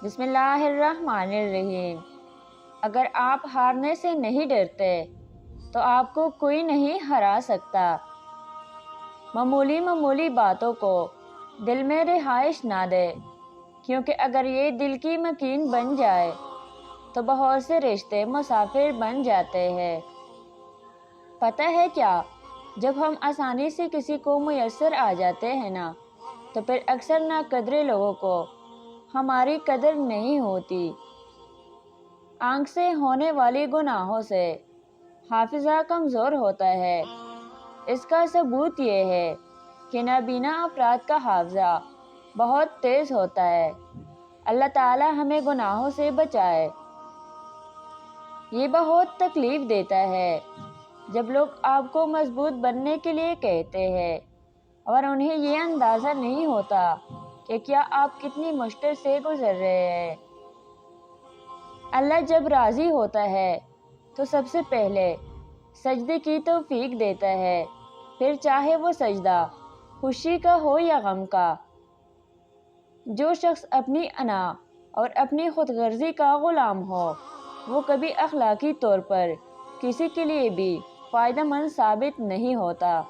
بسم اللہ الرحمن الرحیم۔ اگر آپ ہارنے سے نہیں ڈرتے تو آپ کو کوئی نہیں ہرا سکتا۔ معمولی معمولی باتوں کو دل میں رہائش نہ دے، کیونکہ اگر یہ دل کی مکین بن جائے تو بہت سے رشتے مسافر بن جاتے ہیں۔ پتہ ہے کیا، جب ہم آسانی سے کسی کو میسر آ جاتے ہیں نا، تو پھر اکثر ناقدر لوگوں کو ہماری قدر نہیں ہوتی۔ آنکھ سے ہونے والی گناہوں سے حافظہ کمزور ہوتا ہے۔ اس کا ثبوت یہ ہے کہ نابینا افراد کا حافظہ بہت تیز ہوتا ہے۔ اللہ تعالی ہمیں گناہوں سے بچائے۔ یہ بہت تکلیف دیتا ہے جب لوگ آپ کو مضبوط بننے کے لیے کہتے ہیں اور انہیں یہ اندازہ نہیں ہوتا کہ کیا آپ کتنی مشکل سے گزر رہے ہیں۔ اللہ جب راضی ہوتا ہے تو سب سے پہلے سجدے کی توفیق دیتا ہے، پھر چاہے وہ سجدہ خوشی کا ہو یا غم کا۔ جو شخص اپنی انا اور اپنی خود غرضی کا غلام ہو، وہ کبھی اخلاقی طور پر کسی کے لیے بھی فائدہ مند ثابت نہیں ہوتا۔